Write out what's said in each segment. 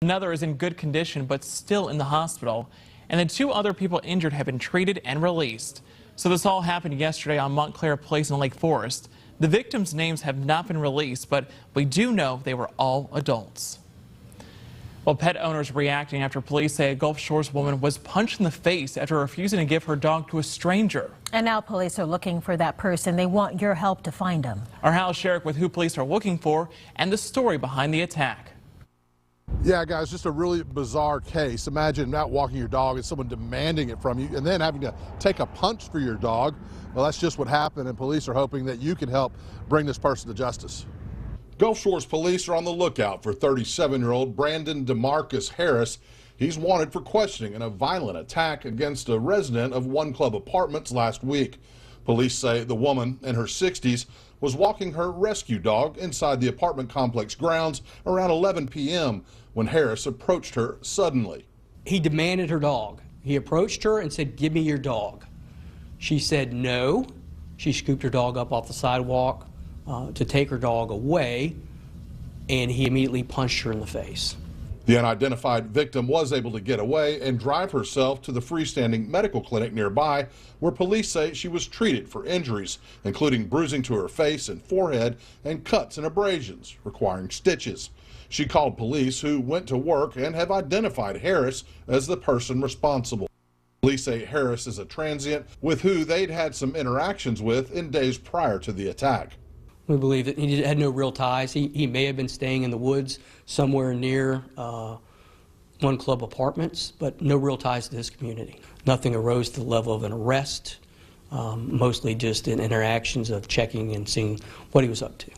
Another is in good condition but still in the hospital, and the 2 other people injured have been treated and released. So this all happened yesterday on Montclair Place in Lake Forest. The victims' names have not been released, but we do know they were all adults. Well, pet owners reacting after police say a Gulf Shores woman was punched in the face after refusing to give her dog to a stranger. And now police are looking for that person. They want your help to find him. Our Hal Sherrick with who police are looking for and the story behind the attack. Yeah, guys, just a really bizarre case. Imagine out walking your dog and someone demanding it from you and then having to take a punch for your dog. Well, that's just what happened, and police are hoping that you can help bring this person to justice. Gulf Shores police are on the lookout for 37-year-old Brandon DeMarcus Harris. He's wanted for questioning in a violent attack against a resident of One Club Apartments last week. Police say the woman in her 60s was walking her rescue dog inside the apartment complex grounds around 11 p.m. when Harris approached her suddenly. He demanded her dog. He approached her and said, "Give me your dog." She said no. She scooped her dog up off the sidewalk to take her dog away, and he immediately punched her in the face. The unidentified victim was able to get away and drive herself to the freestanding medical clinic nearby, where police say she was treated for injuries, including bruising to her face and forehead and cuts and abrasions requiring stitches. She called police, who went to work and have identified Harris as the person responsible. Police say Harris is a transient with who they'd had some interactions with in days prior to the attack. We believe that he had no real ties. He may have been staying in the woods somewhere near One Club Apartments, but no real ties to this community. Nothing arose to the level of an arrest, mostly just in interactions of checking and seeing what he was up to.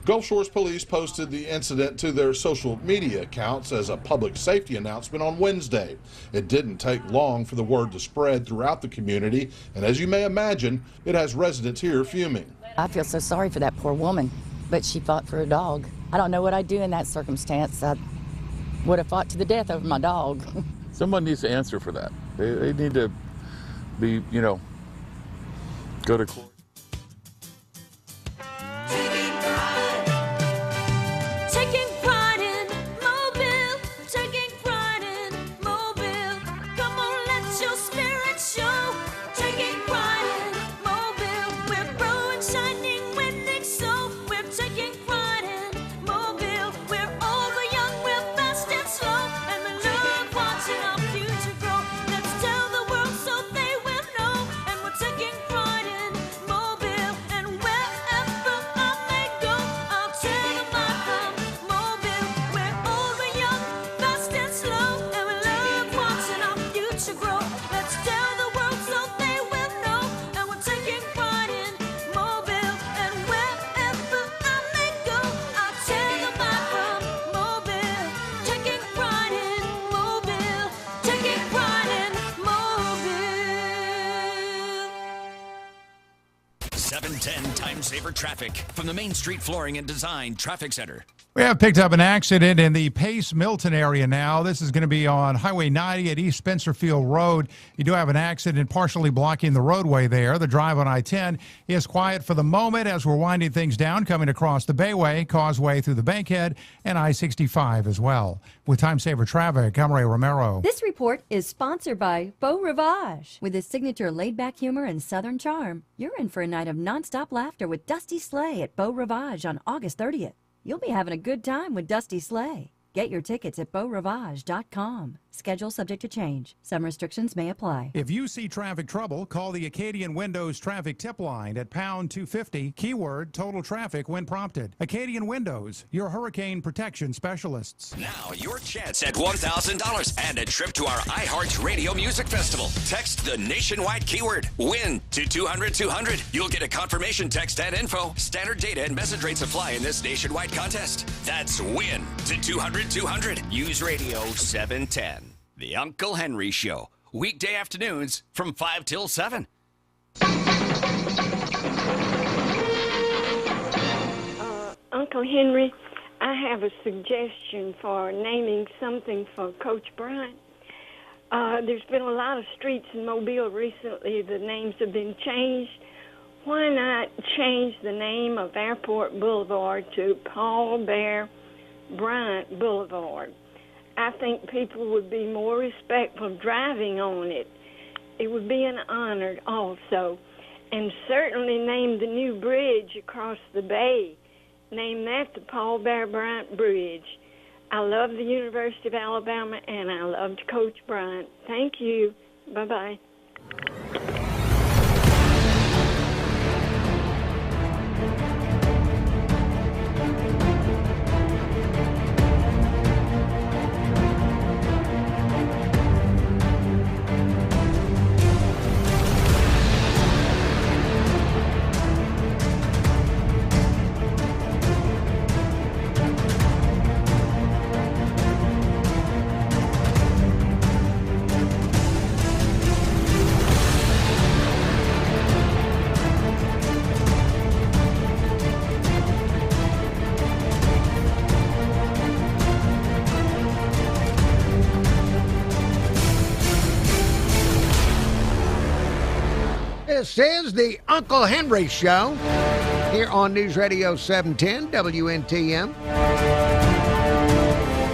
Gulf Shores police posted the incident to their social media accounts as a public safety announcement on Wednesday. It didn't take long for the word to spread throughout the community, and as you may imagine, it has residents here fuming. I feel so sorry for that poor woman, but she fought for a dog. I don't know what I'd do in that circumstance. I would have fought to the death over my dog. Someone needs to answer for that. They need to be, go to court. Time Saver Traffic from the Main Street Flooring and Design Traffic Center. We have picked up an accident in the Pace Milton area now. This is going to be on Highway 90 at East Spencerfield Road. You do have an accident partially blocking the roadway there. The drive on I-10 is quiet for the moment as we're winding things down, coming across the Bayway, Causeway through the Bankhead, and I-65 as well. With Time Saver Traffic, I'm Ray Romero. This report is sponsored by Beau Rivage. With his signature laid-back humor and southern charm, you're in for a night of nonstop laughter with Dusty Slay at Beau Rivage on August 30th. You'll be having a good time with Dusty Slay. Get your tickets at BeauRivage.com. Schedule subject to change. Some restrictions may apply. If you see traffic trouble, call the Acadian Windows traffic tip line at pound 250, keyword total traffic when prompted. Acadian Windows, your hurricane protection specialists. Now your chance at $1,000 and a trip to our iHeart Radio Music Festival. Text the nationwide keyword WIN to 200-200. You'll get a confirmation text and info. Standard data and message rates apply in this nationwide contest. That's WIN to 200-200. Use Radio 710. The Uncle Henry Show. Weekday afternoons from 5 till 7. Uncle Henry, I have a suggestion for naming something for Coach Bryant. There's been a lot of streets in Mobile recently. The names have been changed. Why not change the name of Airport Boulevard to Paul Bear Bryant Boulevard? I think people would be more respectful driving on it. It would be an honor also. And certainly name the new bridge across the bay. Name that the Paul Bear Bryant Bridge. I love the University of Alabama, and I loved Coach Bryant. Thank you. Bye-bye. This is the Uncle Henry Show here on News Radio 710 WNTM.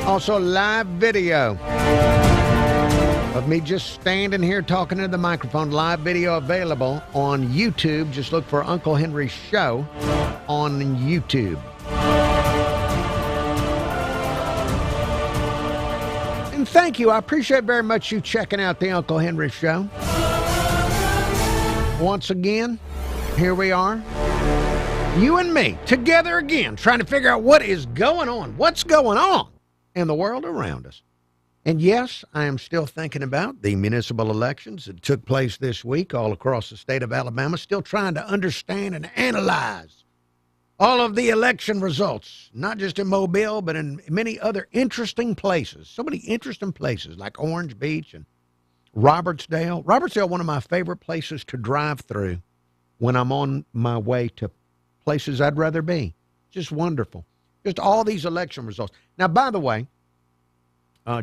Also live video of me just standing here talking to the microphone. Live video available on YouTube. Just look for Uncle Henry Show on YouTube. And thank you. I appreciate very much you checking out the Uncle Henry Show. Once again, here we are, you and me, together again, trying to figure out what is going on, what's going on in the world around us. And yes, I am still thinking about the municipal elections that took place this week all across the state of Alabama, still trying to understand and analyze all of the election results, not just in Mobile, but in many other interesting places. So many interesting places like Orange Beach and Robertsdale. Robertsdale, one of my favorite places to drive through when I'm on my way to places I'd rather be. Just wonderful. Just all these election results. Now, by the way,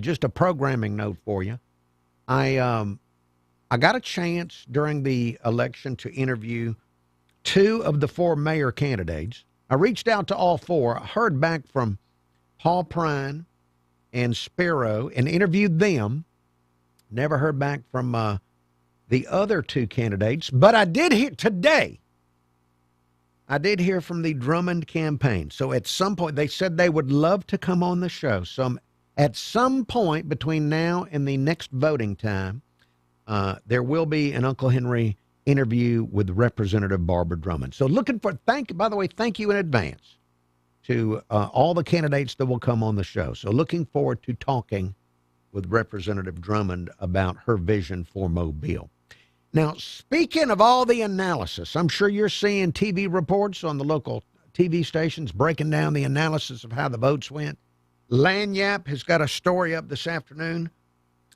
just a programming note for you. I got a chance during the election to interview 2 of the 4 mayor candidates. I reached out to all 4. I heard back from Paul Prine and Spiro and interviewed them. Never heard back from the other 2 candidates, but I did hear today. I did hear from the Drummond campaign. So at some point, they said they would love to come on the show. So at some point between now and the next voting time, there will be an Uncle Henry interview with Representative Barbara Drummond. So looking for, by the way, thank you in advance to all the candidates that will come on the show. So looking forward to talking with Representative Drummond about her vision for Mobile. Now, speaking of all the analysis, I'm sure you're seeing TV reports on the local TV stations breaking down the analysis of how the votes went. Lagniappe has got a story up this afternoon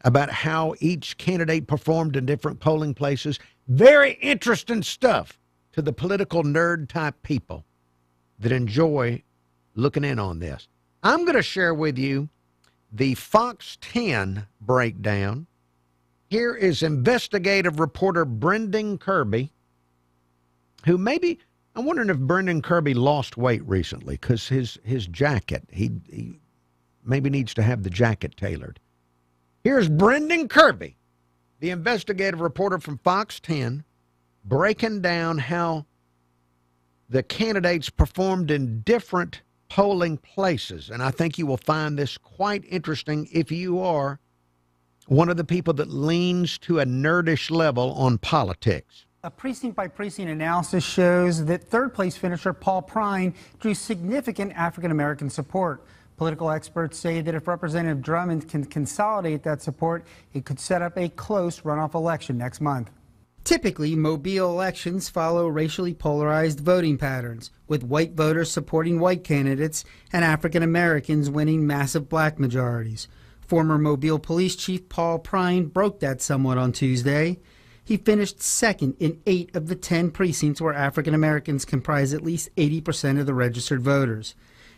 about how each candidate performed in different polling places. Very interesting stuff to the political nerd type people that enjoy looking in on this. I'm going to share with you the Fox 10 breakdown. Here is investigative reporter Brendan Kirby, who maybe, I'm wondering if Brendan Kirby lost weight recently because his jacket, he maybe needs to have the jacket tailored. Here's Brendan Kirby, the investigative reporter from Fox 10, breaking down how the candidates performed in different polling places. And I think you will find this quite interesting if you are one of the people that leans to a nerdish level on politics. A precinct-by-precinct analysis shows that third-place finisher Paul Prine drew significant African-American support. Political experts say that if Representative Drummond can consolidate that support, it could set up a close runoff election next month. Typically, Mobile elections follow racially polarized voting patterns, with white voters supporting white candidates and African Americans winning massive black majorities. Former Mobile Police Chief Paul Prine broke that somewhat on Tuesday. He finished second in 8 of the 10 precincts where African Americans comprise at least 80% of the registered voters.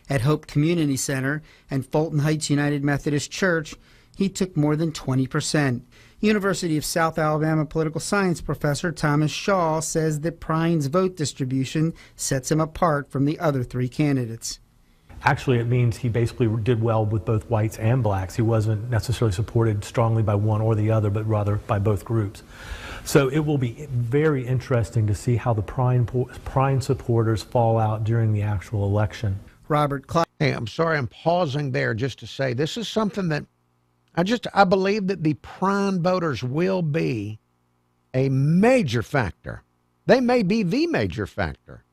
At Hope Community Center and Fulton Heights United Methodist Church, he took more than 20%. University of South Alabama political science professor Thomas Shaw says that Prine's vote distribution sets him apart from the other 3 candidates. Actually, it means he basically did well with both whites and blacks. He wasn't necessarily supported strongly by one or the other, but rather by both groups. So it will be very interesting to see how the Prine supporters fall out during the actual election. Robert Clark. Hey, I'm sorry, I'm pausing there just to say this is something that I believe that the Prine voters will be a major factor. They may be the major factor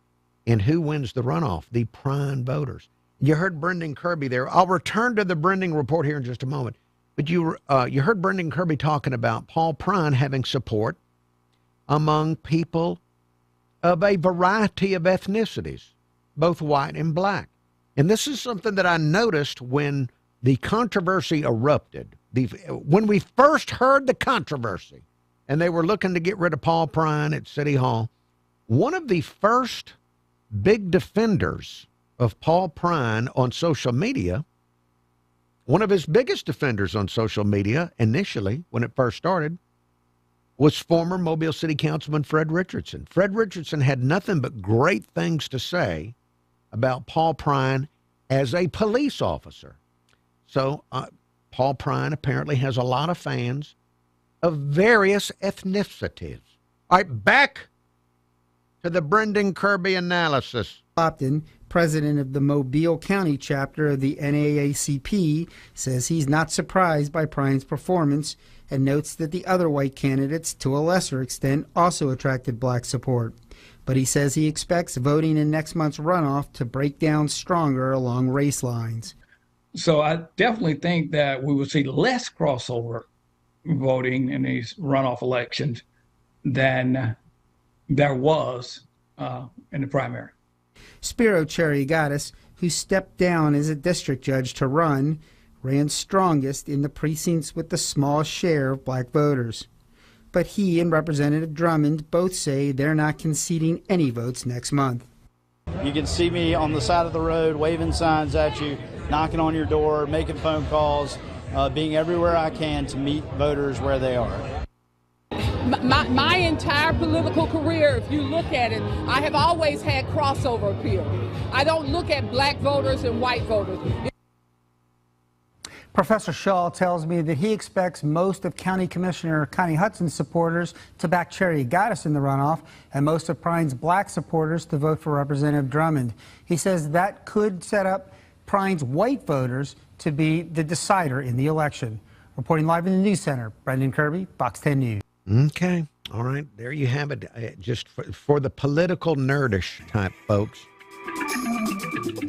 in who wins the runoff, the Prine voters. You heard Brendan Kirby there. I'll return to the Brendan report here in just a moment. But you heard Brendan Kirby talking about Paul Prine having support among people of a variety of ethnicities, both white and black. And this is something that I noticed when the controversy erupted. When we first heard the controversy and they were looking to get rid of Paul Prine at City Hall, one of the first big defenders of Paul Prine on social media, one of his biggest defenders on social media initially when it first started, was former Mobile City Councilman Fred Richardson. Fred Richardson had nothing but great things to say about Paul Prine as a police officer. So Paul Prine apparently has a lot of fans of various ethnicities. All right, back to the Brendan Kirby analysis. Lopton, president of the Mobile County chapter of the NAACP, says he's not surprised by Prine's performance and notes that the other white candidates, to a lesser extent, also attracted black support. But he says he expects voting in next month's runoff to break down stronger along race lines. So I definitely think that we will see less crossover voting in these runoff elections than there was in the primary. Spiro Cherrygatis, who stepped down as a district judge to run, ran strongest in the precincts with the smallest share of black voters. But he and Representative Drummond both say they're not conceding any votes next month. You can see me on the side of the road waving signs at you, knocking on your door, making phone calls, being everywhere I can to meet voters where they are. My entire political career, if you look at it, I have always had crossover appeal. I don't look at black voters and white voters. Professor Shaw tells me that he expects most of County Commissioner Connie Hudson's supporters to back Cherrygatis in the runoff and most of Prine's black supporters to vote for Representative Drummond. He says that could set up Prine's white voters to be the decider in the election. Reporting live in the News Center, Brendan Kirby, Fox 10 News. Okay. All right. There you have it. Just for the political nerdish type folks.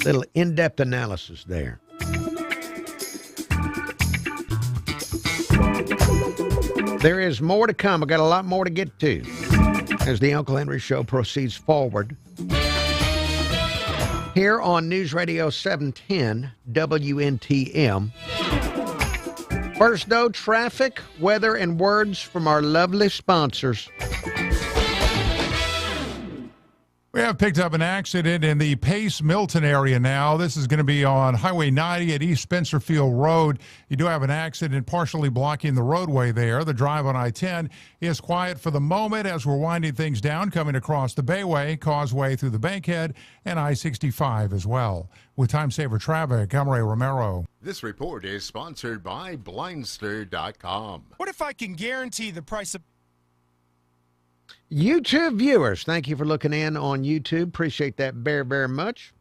Little in-depth analysis there. There is more to come. I got a lot more to get to as the Uncle Henry Show proceeds forward. Here on News Radio 710 WNTM. First, though, traffic, weather, and words from our lovely sponsors. We have picked up an accident in the Pace Milton area now. This is going to be on Highway 90 at East Spencerfield Road. You do have an accident partially blocking the roadway there. The drive on I-10 is quiet for the moment as we're winding things down, coming across the Bayway, Causeway through the Bankhead, and I-65 as well. With Time Saver Traffic, I'm Ray Romero. This report is sponsored by Blindster.com. What if I can guarantee the price of... YouTube viewers, thank you for looking in on YouTube. Appreciate that very, very much.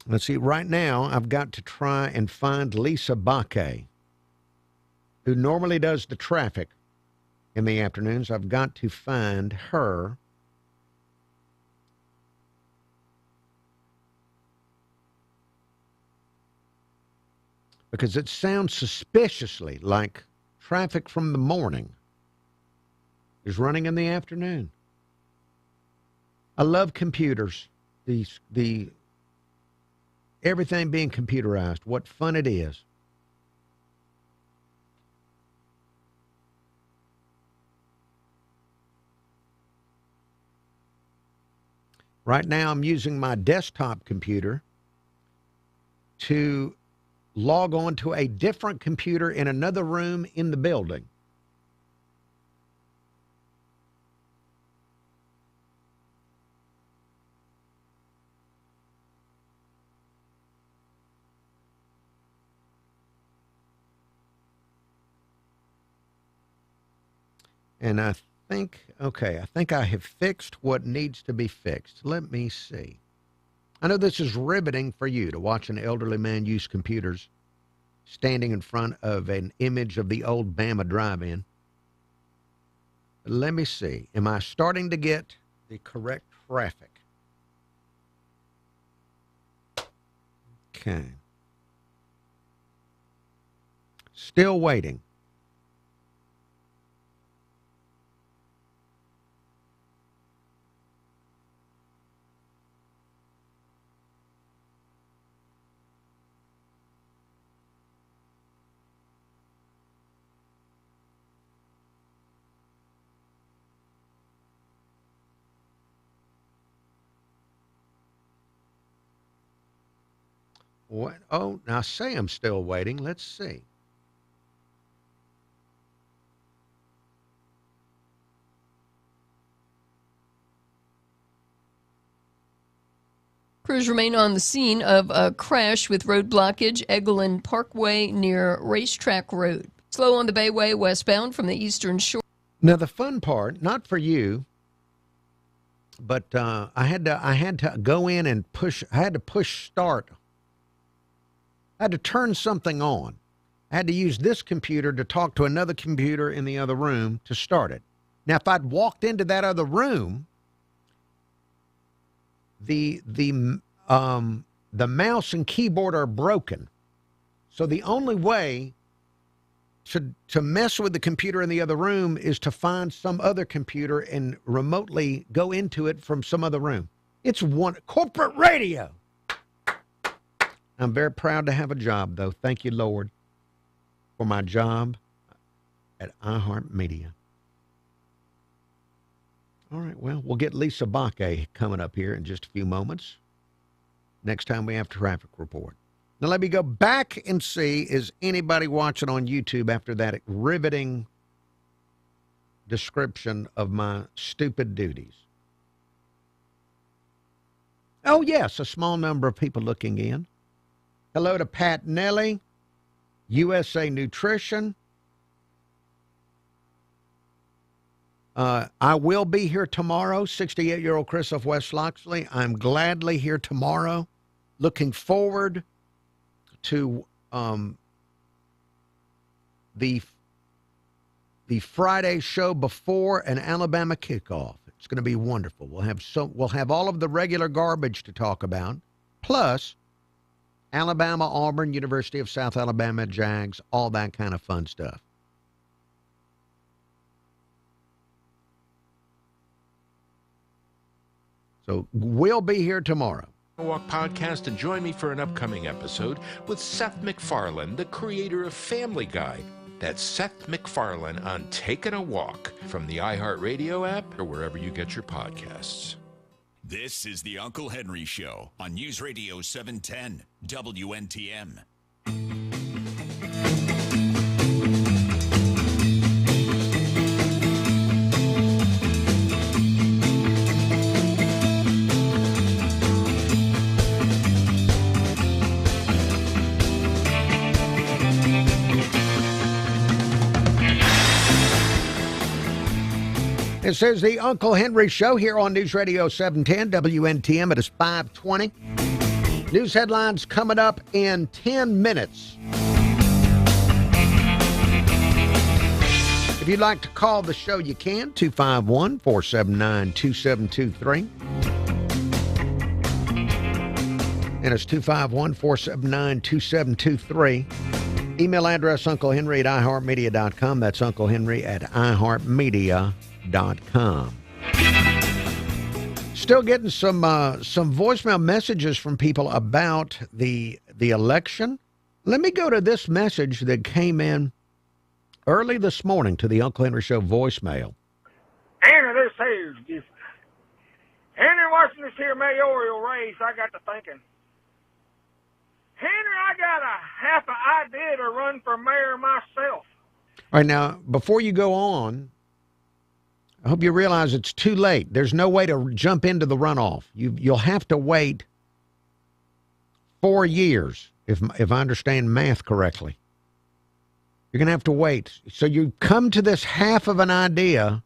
Let's see, right now I've got to try and find Lisa Baque, who normally does the traffic in the afternoons. I've got to find her. Because it sounds suspiciously like traffic from the morning is running in the afternoon. I love computers. The everything being computerized. What fun it is. Right now I'm using my desktop computer to log on to a different computer in another room in the building. And I think I have fixed what needs to be fixed. Let me see. I know this is riveting for you to watch an elderly man use computers standing in front of an image of the old Bama drive-in. Let me see. Am I starting to get the correct traffic? Okay. Still waiting. What? Oh, now say I'm still waiting. Let's see. Crews remain on the scene of a crash with road blockage, Eglin Parkway near Racetrack Road. Slow on the Bayway westbound from the Eastern Shore. Now the fun part, not for you, but I had to go in and push. I had to push start. I had to turn something on. I had to use this computer to talk to another computer in the other room to start it. Now, if I'd walked into that other room, the mouse and keyboard are broken. So the only way to mess with the computer in the other room is to find some other computer and remotely go into it from some other room. It's one corporate radio. I'm very proud to have a job, though. Thank you, Lord, for my job at iHeartMedia. All right, well, we'll get Lisa Bakke coming up here in just a few moments. Next time we have traffic report. Now let me go back and see, is anybody watching on YouTube after that riveting description of my stupid duties? Oh, yes, a small number of people looking in. Hello to Pat Nelly, USA Nutrition. I will be here tomorrow, 68-year-old Chris of West Loxley. I'm gladly here tomorrow. Looking forward to the Friday show before an Alabama kickoff. It's going to be wonderful. We'll have all of the regular garbage to talk about, plus Alabama, Auburn, University of South Alabama, Jags, all that kind of fun stuff. So we'll be here tomorrow. Walk podcast and join me for an upcoming episode with Seth MacFarlane, the creator of Family Guy. That's Seth MacFarlane on Taking a Walk from the iHeartRadio app or wherever you get your podcasts. This is the Uncle Henry Show on News Radio 710 WNTM. This is the Uncle Henry Show here on News Radio 710 WNTM. It is 5:20. News headlines coming up in 10 minutes. If you'd like to call the show, you can. 251-479-2723. And it's 251-479-2723. Email address unclehenry@iheartmedia.com. That's unclehenry@iheartmedia.com. Still getting some voicemail messages from people about the election. Let me go to this message that came in early this morning to the Uncle Henry Show voicemail. Henry, this here's different. Henry, watching this here mayoral race, I got to thinking, Henry, I got a half an idea to run for mayor myself. All right, now, before you go on, I hope you realize it's too late. There's no way to jump into the runoff. You'll have to wait 4 years, if I understand math correctly. You're going to have to wait. So you come to this half of an idea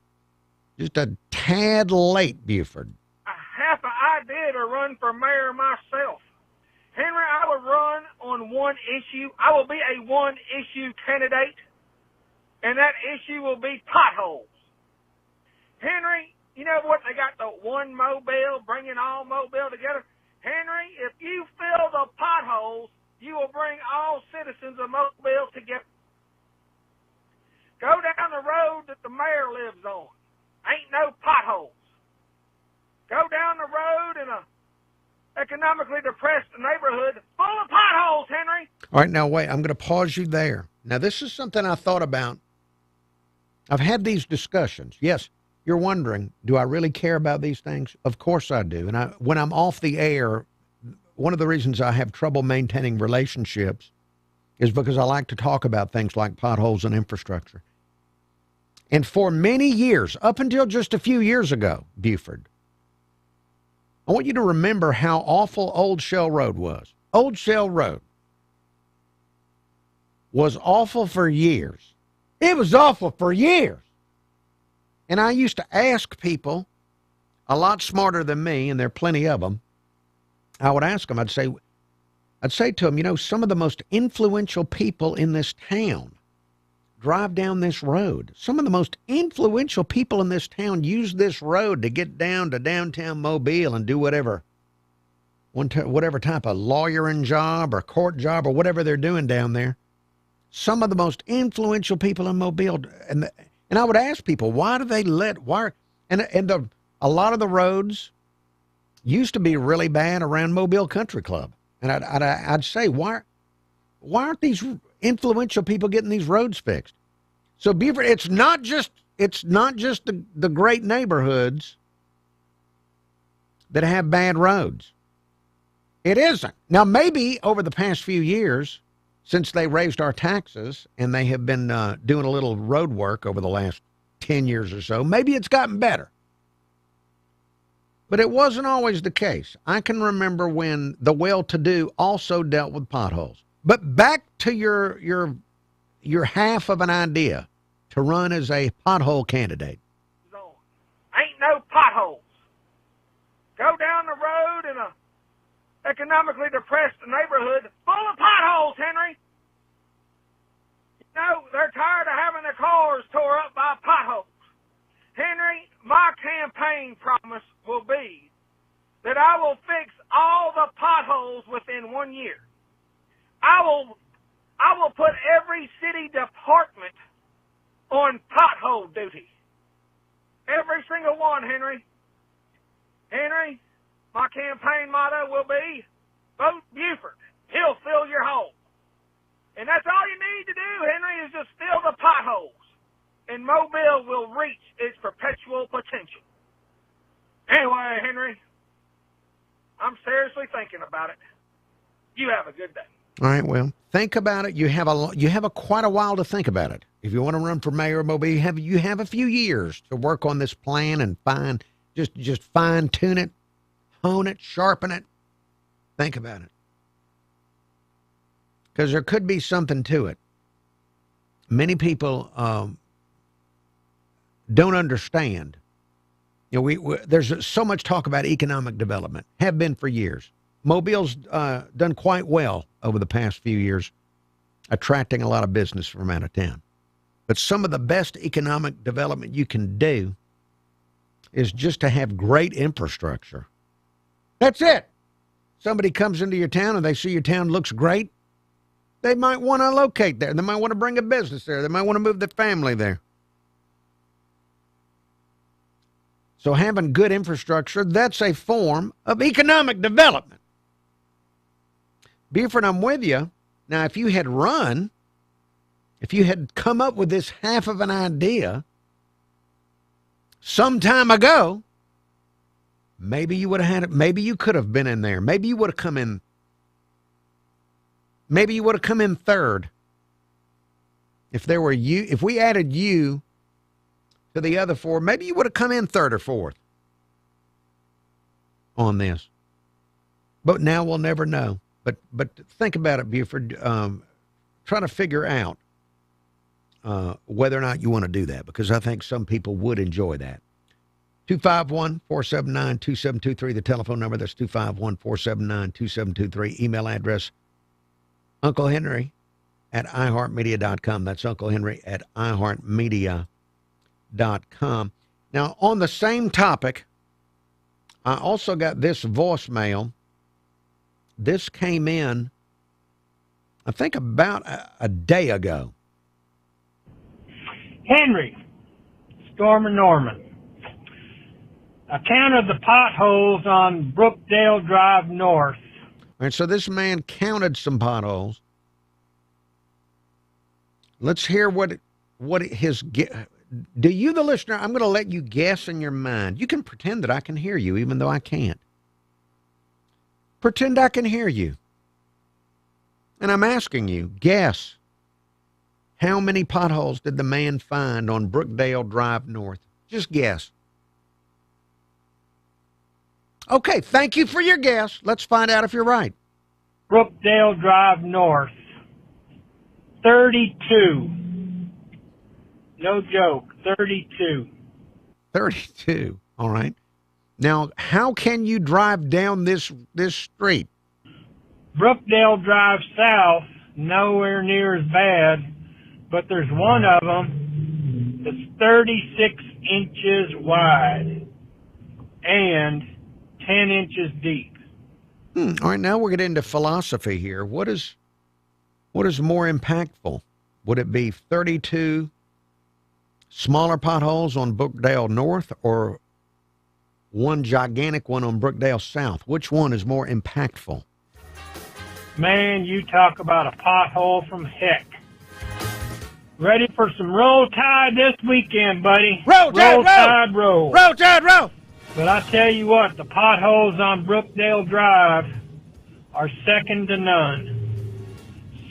just a tad late, Buford. Half an idea to run for mayor myself. Henry, I would run on one issue. I will be a one-issue candidate, and that issue will be potholes. Henry, you know what? They got the one Mobile, bringing all Mobile together. Henry, if you fill the potholes, you will bring all citizens of Mobile together. Go down the road that the mayor lives on. Ain't no potholes. Go down the road in a economically depressed neighborhood full of potholes, Henry. All right, now wait, I'm going to pause you there. Now, this is something I thought about. I've had these discussions. Yes, you're wondering, do I really care about these things? Of course I do. And when I'm off the air, one of the reasons I have trouble maintaining relationships is because I like to talk about things like potholes and infrastructure. And for many years, up until just a few years ago, Buford, I want you to remember how awful Old Shell Road was. Old Shell Road was awful for years. It was awful for years. And I used to ask people, a lot smarter than me, and there are plenty of them, I would ask them, I'd say to them, you know, some of the most influential people in this town drive down this road. Some of the most influential people in this town use this road to get down to downtown Mobile and do whatever type of lawyering job or court job or whatever they're doing down there. Some of the most influential people in Mobile, and I would ask people, why do they a lot of the roads used to be really bad around Mobile Country Club, and I'd say, why aren't these influential people getting these roads fixed? So Buford, it's not just the great neighborhoods that have bad roads. It isn't. Now, maybe over the past few years, since they raised our taxes and they have been doing a little road work over the last 10 years or so, maybe it's gotten better. But it wasn't always the case. I can remember when the well-to-do also dealt with potholes. But back to your half of an idea to run as a pothole candidate. Ain't no potholes. Go down the road in a economically depressed neighborhood full of potholes, Henry. You know, they're tired of having their cars tore up by potholes. Henry, my campaign promise will be that I will fix all the potholes within 1 year. I will put every city department on pothole duty. Every single one, Henry. Henry, my campaign motto will be, vote Buford. He'll fill your hole. And that's all you need to do, Henry, is just fill the potholes. And Mobile will reach its perpetual potential. Anyway, Henry, I'm seriously thinking about it. You have a good day. All right, well, think about it. You have quite a while to think about it. If you want to run for mayor of Mobile, you have a few years to work on this plan and just fine tune it, hone it, sharpen it. Think about it, because there could be something to it. Many people don't understand. You know, there's so much talk about economic development. Have been for years. Mobile's done quite well over the past few years, attracting a lot of business from out of town. But some of the best economic development you can do is just to have great infrastructure. That's it. Somebody comes into your town and they see your town looks great. They might want to locate there. They might want to bring a business there. They might want to move their family there. So having good infrastructure, that's a form of economic development. Buford, I'm with you. Now, if you had come up with this half of an idea some time ago, maybe you would have had it. Maybe you could have been in there. Maybe you would have come in. Maybe you would have come in third. If we added you to the other four, maybe you would have come in third or fourth on this. But now we'll never know. But think about it, Buford. Try to figure out whether or not you want to do that, because I think some people would enjoy that. 251-479-2723, the telephone number. That's 251-479-2723. Email address, Uncle Henry at iHeartMedia.com. That's Uncle Henry at iHeartMedia.com. Now, on the same topic, I also got this voicemail. This came in, I think, about a day ago. Henry, Stormer Norman. I counted the potholes on Brookdale Drive North. All right, so this man counted some potholes. Let's hear what his... Do you, the listener, I'm going to let you guess in your mind. You can pretend that I can hear you, even though I can't. Pretend I can hear you. And I'm asking you, guess. How many potholes did the man find on Brookdale Drive North? Just guess. Okay, thank you for your guess. Let's find out if you're right. Brookdale Drive North. 32. No joke, 32. 32. All right. Now, how can you drive down this street? Brookdale Drive South, nowhere near as bad, but there's one of them that's 36 inches wide and 10 inches deep. All right, now we're getting into philosophy here. What is more impactful? Would it be 32 smaller potholes on Brookdale North or one gigantic one on Brookdale South? Which one is more impactful? Man, you talk about a pothole from heck. Ready for some Roll Tide this weekend, buddy. Roll Tide, roll. Roll Tide, roll. But I tell you what, the potholes on Brookdale Drive are second to none.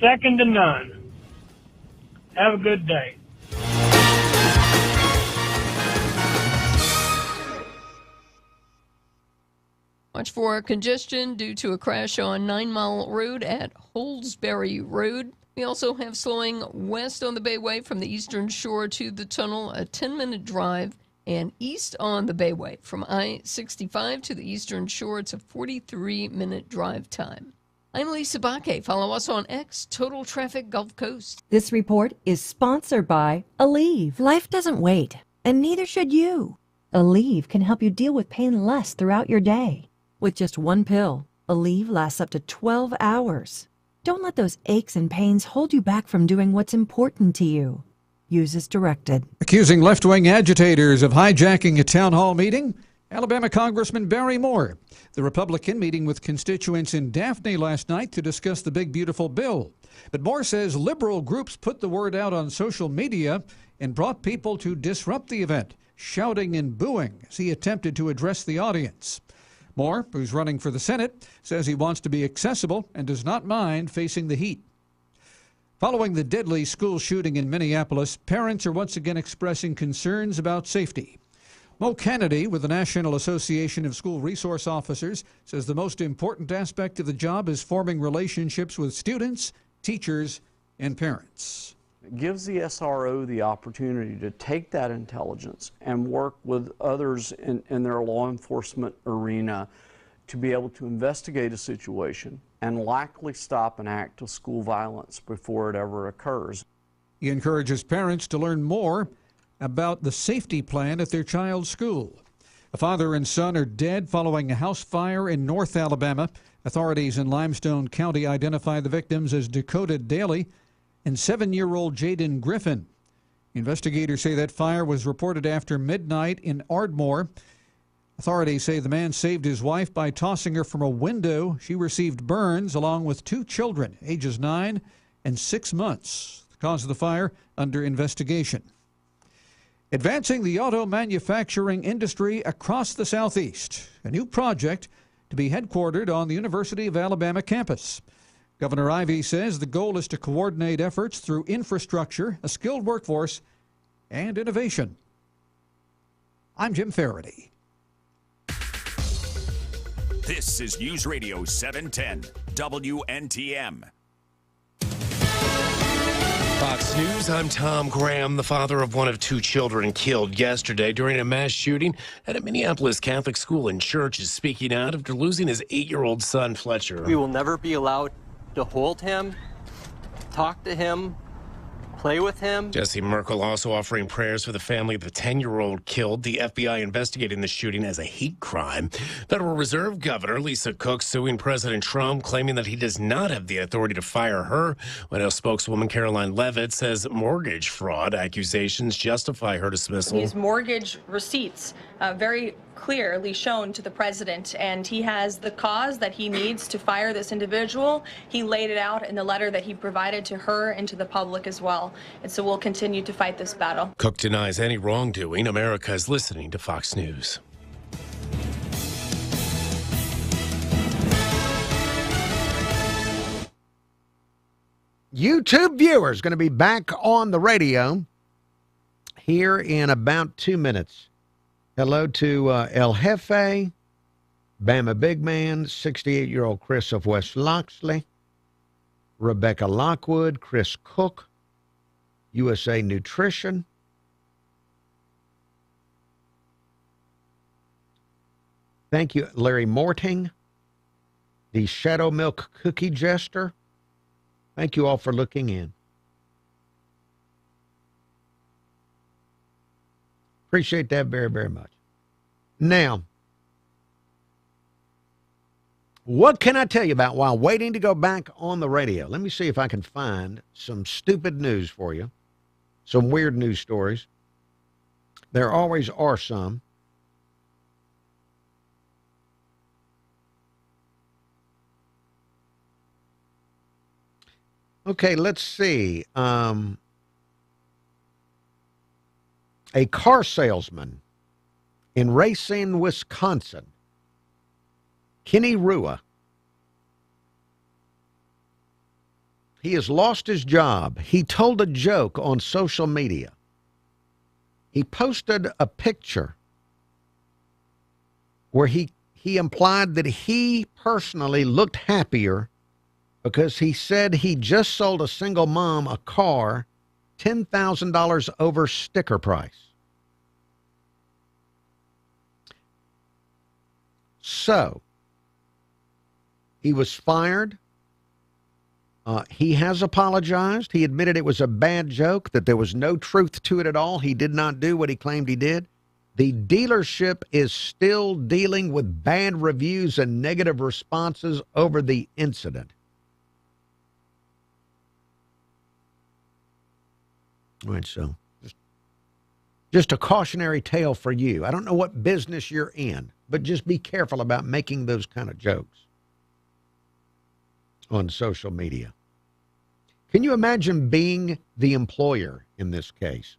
Second to none. Have a good day. Watch for congestion due to a crash on 9 Mile Road at Holsbury Road. We also have slowing west on the Bayway from the Eastern Shore to the tunnel, a 10-minute drive, and east on the Bayway from I-65 to the Eastern Shore. It's a 43-minute drive time. I'm Lisa Bakke. Follow us on X, Total Traffic Gulf Coast. This report is sponsored by Aleve. Life doesn't wait, and neither should you. Aleve can help you deal with pain less throughout your day. With just one pill, Aleve lasts up to 12 hours. Don't let those aches and pains hold you back from doing what's important to you. Use as directed. Accusing left-wing agitators of hijacking a town hall meeting, Alabama Congressman Barry Moore, the Republican meeting with constituents in Daphne last night to discuss the big, beautiful bill. But Moore says liberal groups put the word out on social media and brought people to disrupt the event, shouting and booing as he attempted to address the audience. Moore, who's running for the Senate, says he wants to be accessible and does not mind facing the heat. Following the deadly school shooting in Minneapolis, parents are once again expressing concerns about safety. Mo Kennedy with the National Association of School Resource Officers says the most important aspect of the job is forming relationships with students, teachers, and parents. It gives the SRO the opportunity to take that intelligence and work with others in their law enforcement arena to be able to investigate a situation and likely stop an act of school violence before it ever occurs. He encourages parents to learn more about the safety plan at their child's school. A father and son are dead following a house fire in North Alabama. Authorities in Limestone County identify the victims as Dakota Daly and 7-year-old Jaden Griffin. Investigators say that fire was reported after midnight in Ardmore. Authorities say the man saved his wife by tossing her from a window. She received burns along with 2 children, ages 9 and 6 months. The cause of the fire under investigation. Advancing the auto manufacturing industry across the Southeast, a new project to be headquartered on the University of Alabama campus. Governor Ivey says the goal is to coordinate efforts through infrastructure, a skilled workforce, and innovation. I'm Jim Faraday. This is News Radio 710 WNTM. Fox News, I'm Tom Graham, the father of one of two children killed yesterday during a mass shooting at a Minneapolis Catholic school and church, is speaking out after losing his 8-year-old son, Fletcher. We will never be allowed to hold him, talk to him, play with him. Jesse Merkel also offering prayers for the family of the 10-year-old killed. The FBI investigating the shooting as a hate crime. Federal Reserve Governor Lisa Cook suing President Trump, claiming that he does not have the authority to fire her. White House spokeswoman Caroline Leavitt says mortgage fraud accusations justify her dismissal. These mortgage receipts very clearly shown to the president, and he has the cause that he needs to fire this individual. He laid it out in the letter that he provided to her and to the public as well. And so we'll continue to fight this battle. Cook denies any wrongdoing. America is listening to Fox News. YouTube viewers going to be back on the radio here in about 2 minutes. Hello to El Jefe, Bama Big Man, 68-year-old Chris of West Loxley, Rebecca Lockwood, Chris Cook, USA Nutrition, thank you, Larry Morting, the Shadow Milk Cookie Jester. Thank you all for looking in. Appreciate that very, very much. Now, what can I tell you about while waiting to go back on the radio? Let me see if I can find some stupid news for you, some weird news stories. There always are some. Okay, let's see. A car salesman in Racine, Wisconsin, Kenny Rua, he has lost his job. He told a joke on social media. He posted a picture where he implied that he personally looked happier because he said he just sold a single mom a car $10,000 over sticker price. So, he was fired. He has apologized. He admitted it was a bad joke, that there was no truth to it at all. He did not do what he claimed he did. The dealership is still dealing with bad reviews and negative responses over the incident. All right, so just a cautionary tale for you. I don't know what business you're in, but just be careful about making those kind of jokes on social media. Can you imagine being the employer in this case?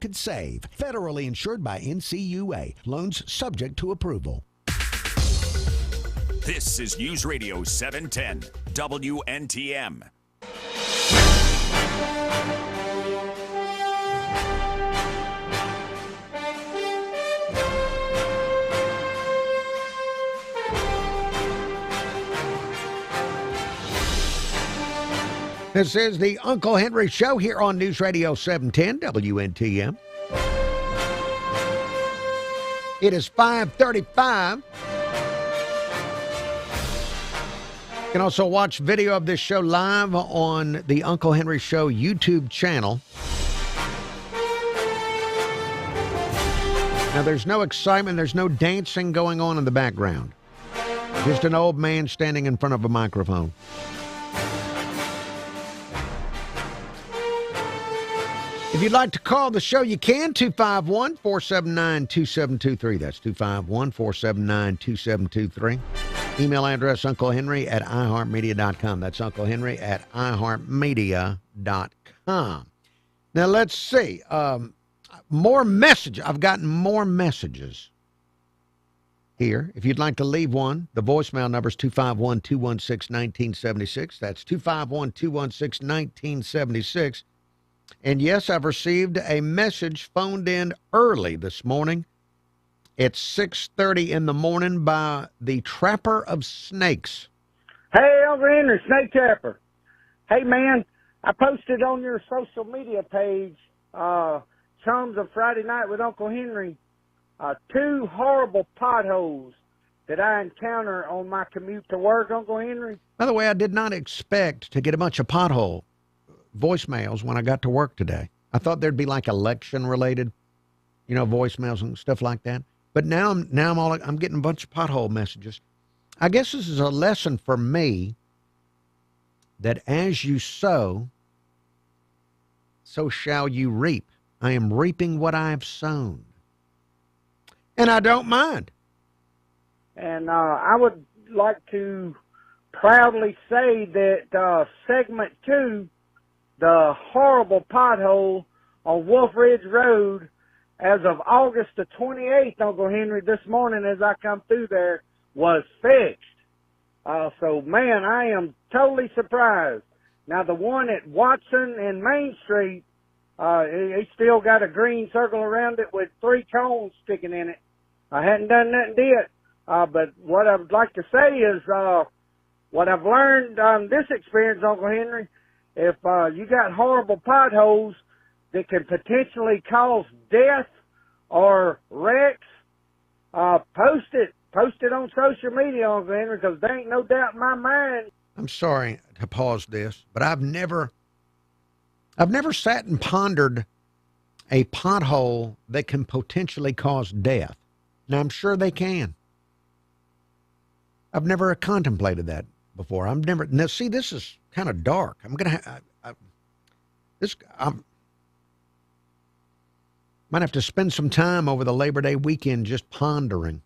Could save. Federally insured by NCUA. Loans subject to approval. This is News Radio 710 WNTM. This is the Uncle Henry Show here on News Radio 710 WNTM. It is 5:35. You can also watch video of this show live on the Uncle Henry Show YouTube channel. Now, there's no excitement, there's no dancing going on in the background. Just an old man standing in front of a microphone. If you'd like to call the show, you can, 251-479-2723. That's 251-479-2723. Email address, unclehenry@iheartmedia.com. That's unclehenry@iheartmedia.com. Now, let's see. More messages. I've gotten more messages here. If you'd like to leave one, the voicemail number is 251-216-1976. That's 251-216-1976. And yes, I've received a message phoned in early this morning at 6:30 in the morning by the Trapper of Snakes. Hey, Uncle Henry, Snake Trapper. Hey, man, I posted on your social media page, Chums of Friday Night with Uncle Henry, 2 horrible potholes that I encounter on my commute to work, Uncle Henry. By the way, I did not expect to get a bunch of pothole voicemails when I got to work today. I thought there'd be like election-related, voicemails and stuff like that. But now I'm getting a bunch of pothole messages. I guess this is a lesson for me that as you sow, so shall you reap. I am reaping what I have sown. And I don't mind. And I would like to proudly say that segment 2, the horrible pothole on Wolf Ridge Road, as of August the 28th, Uncle Henry, this morning as I come through there, was fixed. So, man, I am totally surprised. Now, the one at Watson and Main Street, he still got a green circle around it with 3 cones sticking in it. I hadn't done nothing to it. But what I would like to say is what I've learned on this experience, Uncle Henry, if you got horrible potholes that can potentially cause death or wrecks, post it. Post it on social media, Uncle Henry, because there ain't no doubt in my mind. I'm sorry to pause this, but I've never sat and pondered a pothole that can potentially cause death. Now, I'm sure they can. I've never contemplated that before. Now, see, this is kind of dark. I'm going to might have to spend some time over the Labor Day weekend just pondering.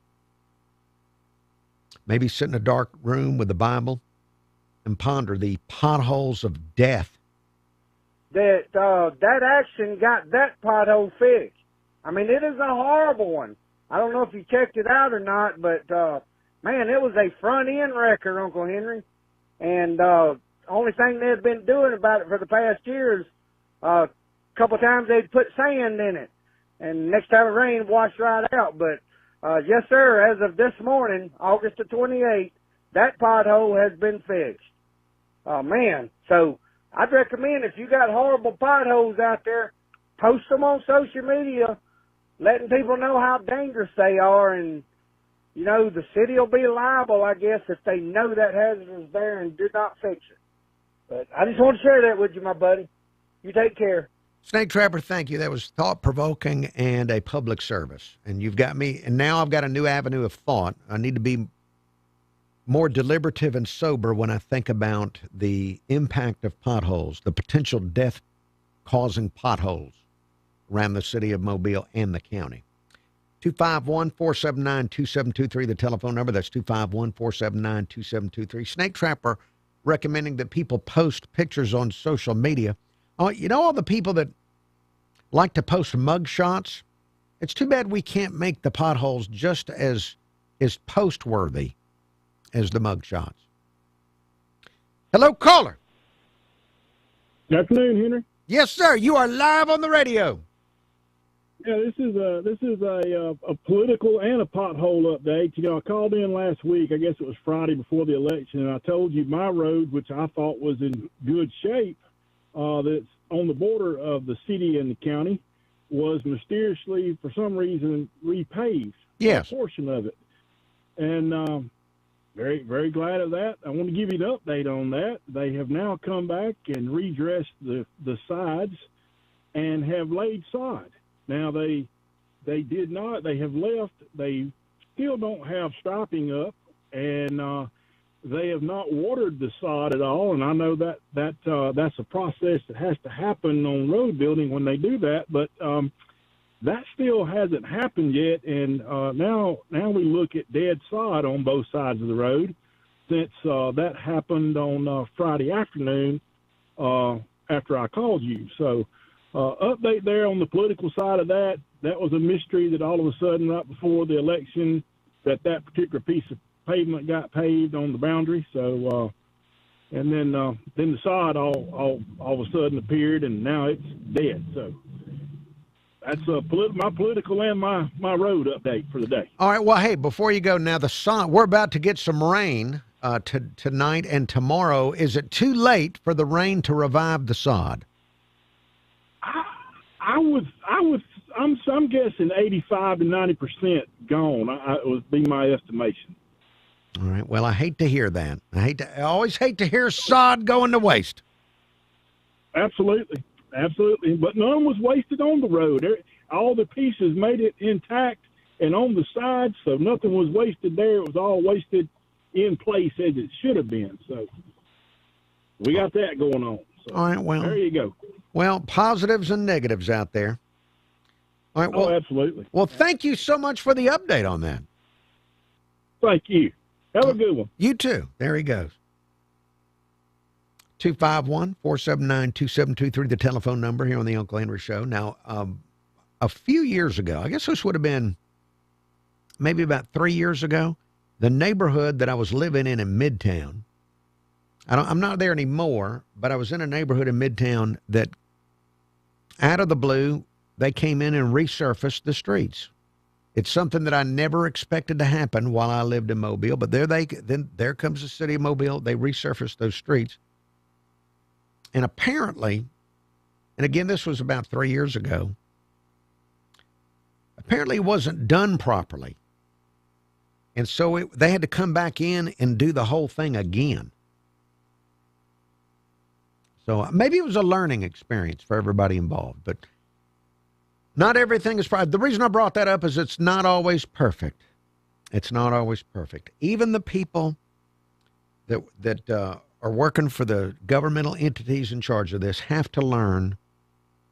Maybe sit in a dark room with the Bible and ponder the potholes of death. That action got that pothole fixed. I mean, it is a horrible one. I don't know if you checked it out or not, but, man, it was a front-end wrecker, Uncle Henry. And only thing they've been doing about it for the past year is a couple times they'd put sand in it. And next time it rained, wash right out. But, yes, sir, as of this morning, August the 28th, that pothole has been fixed. Oh, man. So I'd recommend if you got horrible potholes out there, post them on social media, letting people know how dangerous they are. And, the city will be liable, I guess, if they know that hazard is there and do not fix it. But I just want to share that with you, my buddy. You take care. Snake Trapper, thank you. That was thought-provoking and a public service. And you've got me, and now I've got a new avenue of thought. I need to be more deliberative and sober when I think about the impact of potholes, the potential death-causing potholes around the city of Mobile and the county. 251-479-2723, the telephone number. That's 251-479-2723. Snake Trapper recommending that people post pictures on social media. All the people that like to post mug shots? It's too bad we can't make the potholes just as post-worthy as the mug shots. Hello, caller. Good afternoon, Henry. Yes, sir. You are live on the radio. Yeah, this is a political and a pothole update. I called in last week. I guess it was Friday before the election, and I told you my road, which I thought was in good shape, that's on the border of the city and the county, was mysteriously, for some reason, repaved. Yes. A portion of it. And very, very glad of that. I want to give you an update on that. They have now come back and redressed the sides and have laid sod. Now, they did not. They have left. They still don't have striping up, and they have not watered the sod at all, and I know that's a process that has to happen on road building when they do that, but that still hasn't happened yet, and now we look at dead sod on both sides of the road since that happened on Friday afternoon after I called you. So update there on the political side of that. That was a mystery that all of a sudden right before the election that particular piece of pavement got paved on the boundary. So, and then the sod all of a sudden appeared, and now it's dead. So that's my political and my road update for the day. All right. Well, hey, before you go, now the sod, we're about to get some rain, tonight and tomorrow. Is it too late for the rain to revive the sod? I'm guessing 85 to 90% gone. It would be my estimation. All right. Well, I hate to hear that. I always hate to hear sod going to waste. Absolutely. But none was wasted on the road. All the pieces made it intact and on the sides, so nothing was wasted there. It was all wasted in place as it should have been. So we got that going on. So all right. Well, there you go. Well, positives and negatives out there. All right. Well, absolutely. Well, thank you so much for the update on that. Thank you. Have a good one. You too. There he goes. 251-479-2723, the telephone number here on the Uncle Henry Show. Now, a few years ago, I guess this would have been maybe about 3 years ago, the neighborhood that I was living in Midtown, I'm not there anymore, but I was in a neighborhood in Midtown that out of the blue, they came in and resurfaced the streets. It's something that I never expected to happen while I lived in Mobile, but there comes the city of Mobile. They resurfaced those streets. And apparently, and again, this was about 3 years ago, apparently it wasn't done properly. And so they had to come back in and do the whole thing again. So maybe it was a learning experience for everybody involved, but not everything is perfect. The reason I brought that up is it's not always perfect. It's not always perfect. Even the people that are working for the governmental entities in charge of this have to learn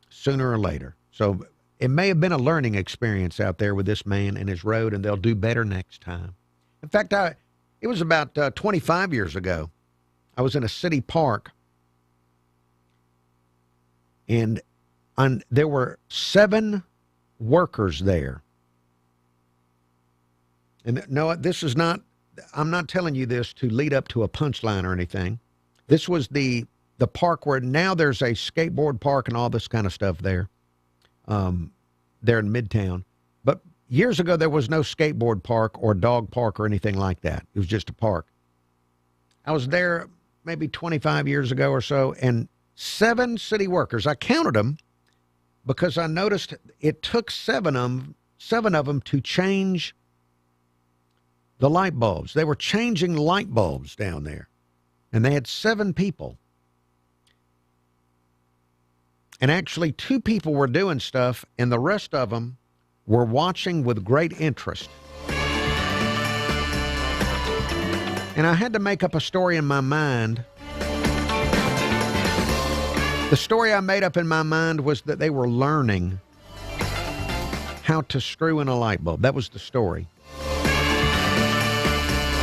sooner or later. So it may have been a learning experience out there with this man and his road, and they'll do better next time. In fact, it was about 25 years ago. I was in a city park, and there were 7 workers there. And no, this is not, I'm not telling you this to lead up to a punchline or anything. This was the park where now there's a skateboard park and all this kind of stuff there. There in Midtown. But years ago, there was no skateboard park or dog park or anything like that. It was just a park. I was there maybe 25 years ago or so, and 7 city workers, I counted them because I noticed it took 7 of them to change the light bulbs. They were changing light bulbs down there, and they had 7 people. And actually 2 people were doing stuff, and the rest of them were watching with great interest. And I had to make up a story in my mind. The story I made up in my mind was that they were learning how to screw in a light bulb. That was the story.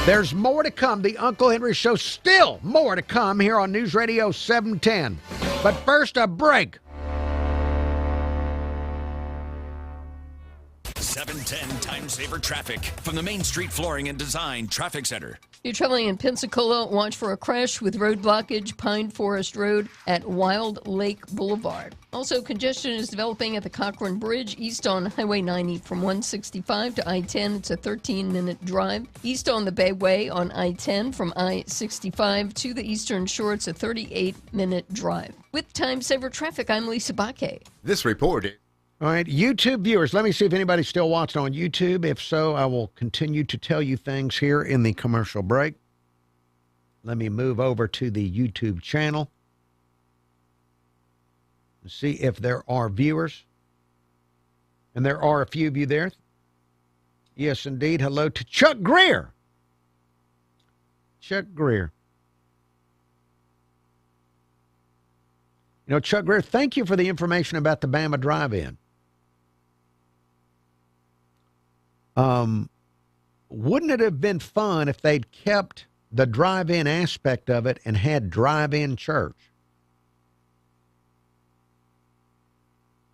There's more to come. The Uncle Henry Show, still more to come here on News Radio 710. But first, a break. 710 Time Saver Traffic from the Main Street Flooring and Design Traffic Center. You're traveling in Pensacola, watch for a crash with road blockage, Pine Forest Road at Wild Lake Boulevard. Also, congestion is developing at the Cochrane Bridge, east on Highway 90 from 165 to I-10. It's a 13-minute drive. East on the Bayway on I-10 from I-65 to the Eastern Shore, it's a 38-minute drive. With Time Saver Traffic, I'm Lisa Baque. This report. All right, YouTube viewers, let me see if anybody's still watching on YouTube. If so, I will continue to tell you things here in the commercial break. Let me move over to the YouTube channel and see if there are viewers. And there are a few of you there. Yes, indeed. Hello to Chuck Greer. Chuck Greer. You know, Chuck Greer, thank you for the information about the Bama Drive-In. Wouldn't it have been fun if they'd kept the drive-in aspect of it and had drive-in church?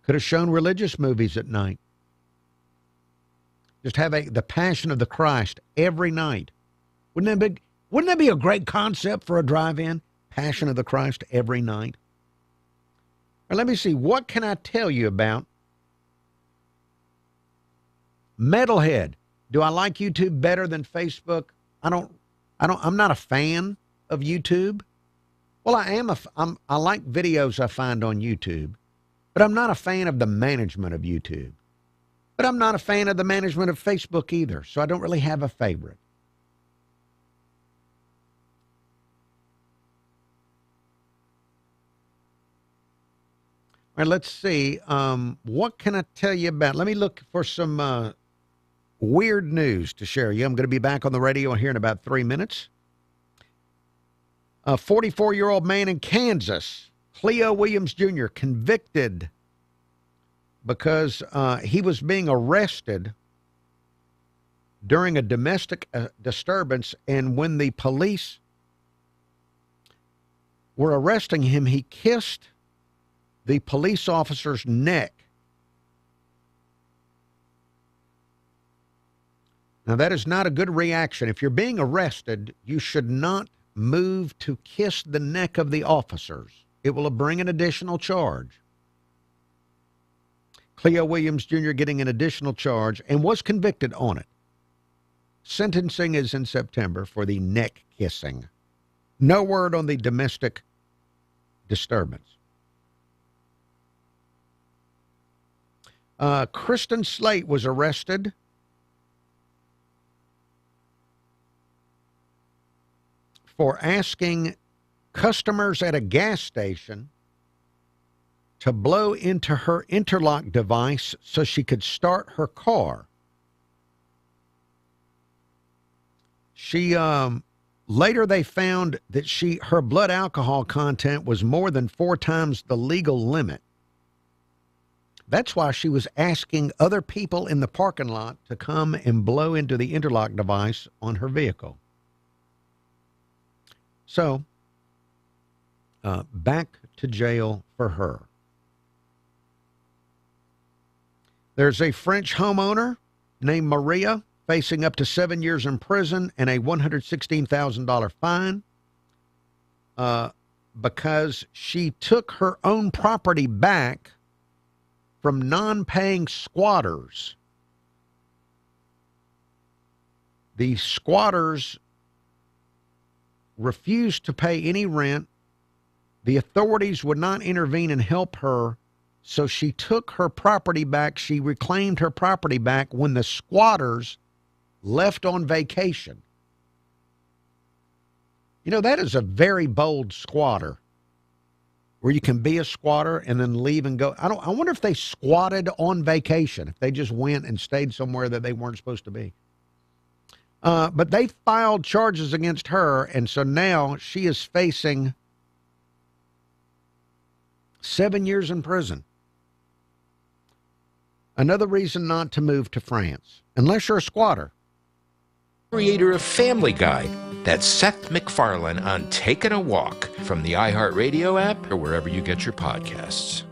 Could have shown religious movies at night. Just have the Passion of the Christ every night. Wouldn't that be a great concept for a drive-in? Passion of the Christ every night. Now, let me see. What can I tell you about Metalhead? Do I like YouTube better than Facebook? I don't I'm not a fan of YouTube. Well, I like videos I find on YouTube, but I'm not a fan of the management of YouTube. But I'm not a fan of the management of Facebook either, so I don't really have a favorite. All right, let's see. What can I tell you about? Let me look for some weird news to share you. I'm going to be back on the radio here in about 3 minutes. A 44-year-old man in Kansas, Cleo Williams Jr., convicted because he was being arrested during a domestic disturbance, and when the police were arresting him, he kissed the police officer's neck. Now, that is not a good reaction. If you're being arrested, you should not move to kiss the neck of the officers. It will bring an additional charge. Cleo Williams Jr. getting an additional charge and was convicted on it. Sentencing is in September for the neck kissing. No word on the domestic disturbance. Kristen Slate was arrested for asking customers at a gas station to blow into her interlock device so she could start her car. She later they found that her blood alcohol content was more than 4 times the legal limit. That's why she was asking other people in the parking lot to come and blow into the interlock device on her vehicle. So, back to jail for her. There's a French homeowner named Maria facing up to 7 years in prison and a $116,000 fine because she took her own property back from non-paying squatters. The squatters refused to pay any rent. The authorities would not intervene and help her, so she took her property back. She reclaimed her property back when the squatters left on vacation. You know, that is a very bold squatter, where you can be a squatter and then leave and go. I wonder if they squatted on vacation, if they just went and stayed somewhere that they weren't supposed to be. But they filed charges against her, and so now she is facing 7 years in prison. Another reason not to move to France, unless you're a squatter. Creator of Family Guy. That's Seth MacFarlane on Taking a Walk from the iHeartRadio app or wherever you get your podcasts.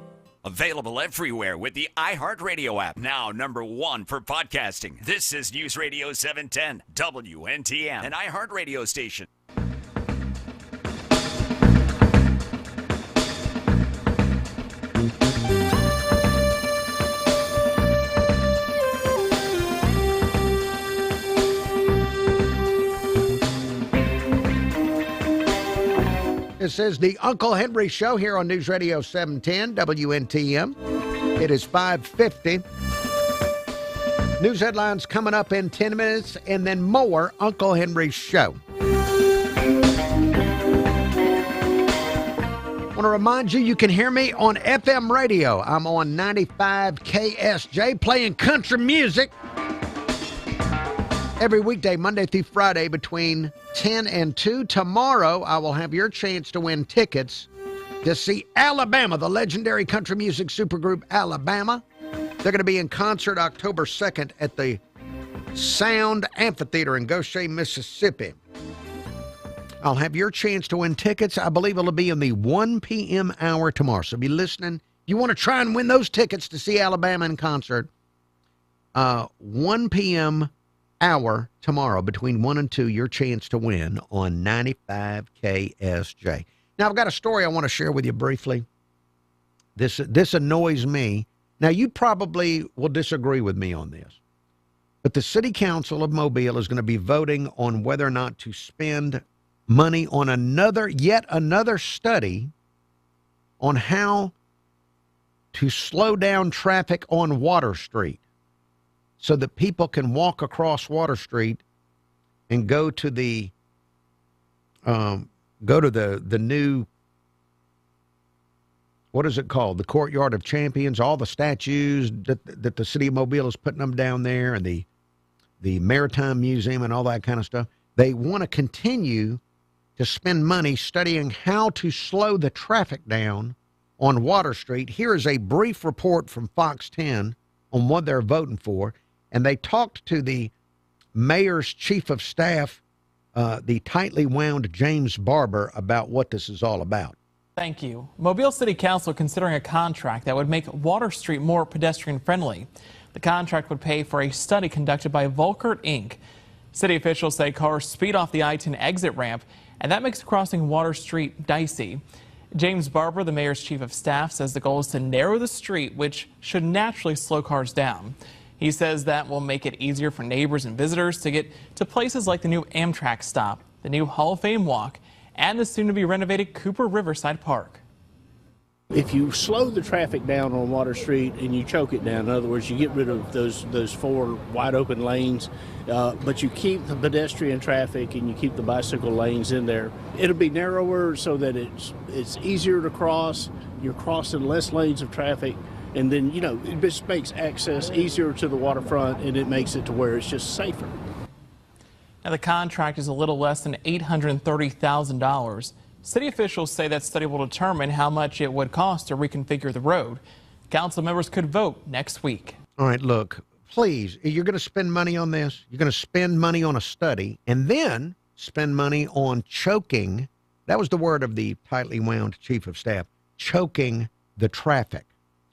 Available everywhere with the iHeartRadio app. Now #1 for podcasting. This is News Radio 710 WNTN, an iHeartRadio station. This is the Uncle Henry Show here on News Radio 710 WNTM. It is 5:50. News headlines coming up in 10 minutes, and then more Uncle Henry Show. I want to remind you can hear me on FM radio. I'm on 95 KSJ playing country music every weekday, Monday through Friday, between 10 and 2. Tomorrow, I will have your chance to win tickets to see Alabama, the legendary country music supergroup Alabama. They're going to be in concert October 2nd at the Sound Amphitheater in Goshen, Mississippi. I'll have your chance to win tickets. I believe it'll be in the 1 p.m. hour tomorrow. So be listening. You want to try and win those tickets to see Alabama in concert. 1 p.m. hour tomorrow between 1 and 2, your chance to win on 95 KSJ. Now, I've got a story I want to share with you briefly. This annoys me. Now, you probably will disagree with me on this. But the City Council of Mobile is going to be voting on whether or not to spend money on yet another study on how to slow down traffic on Water Street so that people can walk across Water Street and go to the new, what is it called? The Courtyard of Champions, all the statues that the city of Mobile is putting them down there, and the Maritime Museum and all that kind of stuff. They want to continue to spend money studying how to slow the traffic down on Water Street. Here is a brief report from Fox 10 on what they're voting for. And they talked to the mayor's chief of staff, the tightly wound James Barber, about what this is all about. Thank you. Mobile City Council considering a contract that would make Water Street more pedestrian friendly. The contract would pay for a study conducted by Volkert Inc. City officials say cars speed off the I-10 exit ramp, and that makes crossing Water Street dicey. James Barber, the mayor's chief of staff, says the goal is to narrow the street, which should naturally slow cars down. He says that will make it easier for neighbors and visitors to get to places like the new Amtrak stop, the new Hall of Fame walk, and the soon-to-be renovated Cooper Riverside Park. If you slow the traffic down on Water Street and you choke it down, in other words, you get rid of those four wide open lanes, but you keep the pedestrian traffic and you keep the bicycle lanes in there, it'll be narrower so that it's easier to cross. You're crossing less lanes of traffic, and then, it just makes access easier to the waterfront, and it makes it to where it's just safer. Now, the contract is a little less than $830,000. City officials say that study will determine how much it would cost to reconfigure the road. Council members could vote next week. All right, look, please, you're going to spend money on this. You're going to spend money on a study and then spend money on choking. That was the word of the tightly wound chief of staff, choking the traffic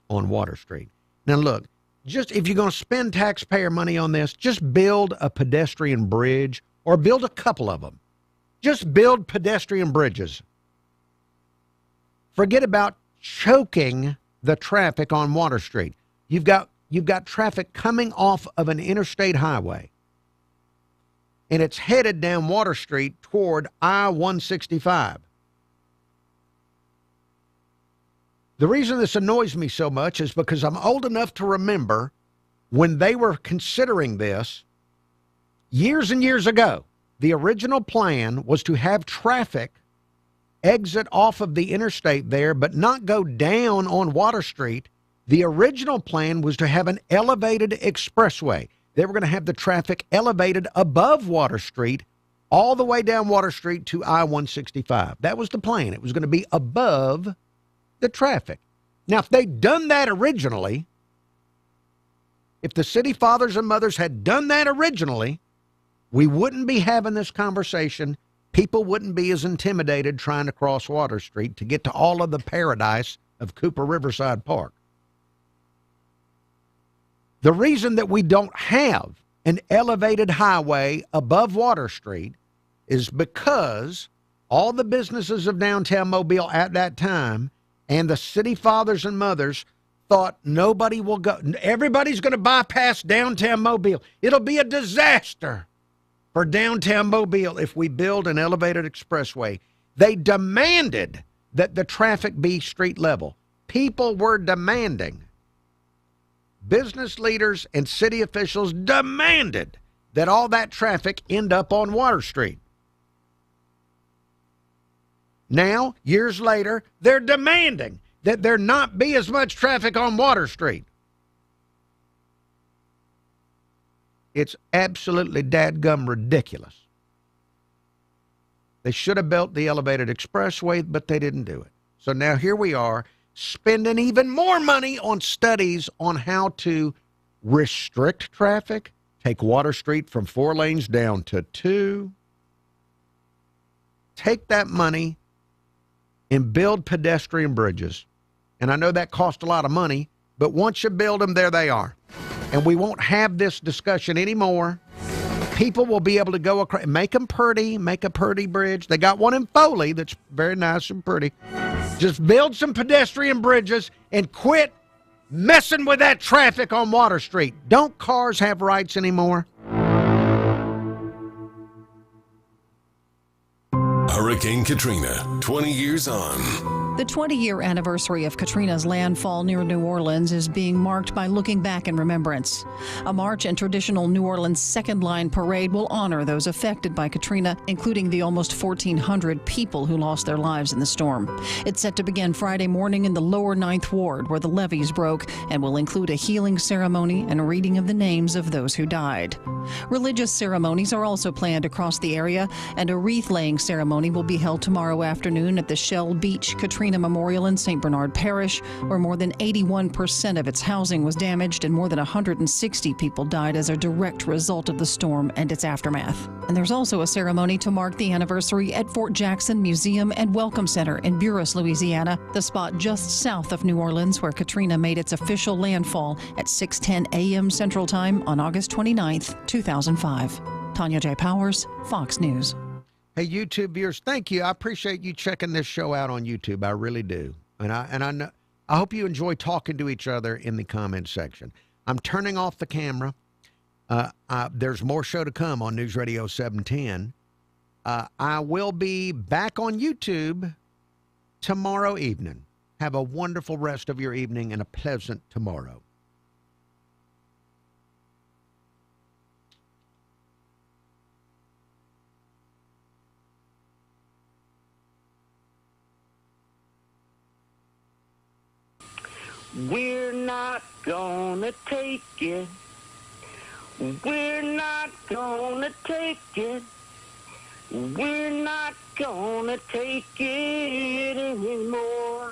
on Water Street. Now, look, just if you're going to spend taxpayer money on this, just build a pedestrian bridge or build a couple of them. Just build pedestrian bridges. Forget about choking the traffic on Water Street. You've got traffic coming off of an interstate highway, and it's headed down Water Street toward I-165. The reason this annoys me so much is because I'm old enough to remember when they were considering this years and years ago. The original plan was to have traffic exit off of the interstate there, but not go down on Water Street. The original plan was to have an elevated expressway. They were going to have the traffic elevated above Water Street all the way down Water Street to I-165. That was the plan. It was going to be above the traffic. Now, if they'd done that originally, if the city fathers and mothers had done that originally, we wouldn't be having this conversation. People wouldn't be as intimidated trying to cross Water Street to get to all of the paradise of Cooper Riverside Park. The reason that we don't have an elevated highway above Water Street is because all the businesses of downtown Mobile at that time and the city fathers and mothers thought nobody will go. Everybody's going to bypass downtown Mobile. It'll be a disaster for downtown Mobile if we build an elevated expressway. They demanded that the traffic be street level. People were demanding. Business leaders and city officials demanded that all that traffic end up on Water Street. Now, years later, they're demanding that there not be as much traffic on Water Street. It's absolutely dadgum ridiculous. They should have built the elevated expressway, but they didn't do it. So now here we are spending even more money on studies on how to restrict traffic, take Water Street from 4 lanes down to 2. Take that money and build pedestrian bridges. And I know that cost a lot of money, but once you build them, there they are. And we won't have this discussion anymore. People will be able to go across, make them pretty, make a pretty bridge. They got one in Foley that's very nice and pretty. Just build some pedestrian bridges and quit messing with that traffic on Water Street. Don't cars have rights anymore? Hurricane Katrina, 20 years on. The 20-year anniversary of Katrina's landfall near New Orleans is being marked by looking back in remembrance. A march and traditional New Orleans Second Line parade will honor those affected by Katrina, including the almost 1,400 people who lost their lives in the storm. It's set to begin Friday morning in the lower 9th Ward, where the levees broke, and will include a healing ceremony and a reading of the names of those who died. Religious ceremonies are also planned across the area, and a wreath-laying ceremony will be held tomorrow afternoon at the Shell Beach Katrina Memorial in St. Bernard Parish, where more than 81% of its housing was damaged and more than 160 people died as a direct result of the storm and its aftermath. And there's also a ceremony to mark the anniversary at Fort Jackson Museum and Welcome Center in Buras, Louisiana, the spot just south of New Orleans where Katrina made its official landfall at 6:10 a.m. Central Time on August 29th, 2005. Tanya J. Powers, Fox News. Hey, YouTube viewers, thank you. I appreciate you checking this show out on YouTube. I really do. And I hope you enjoy talking to each other in the comment section. I'm turning off the camera. There's more show to come on News Radio 710. I will be back on YouTube tomorrow evening. Have a wonderful rest of your evening and a pleasant tomorrow. We're not gonna take it. We're not gonna take it. We're not gonna take it anymore.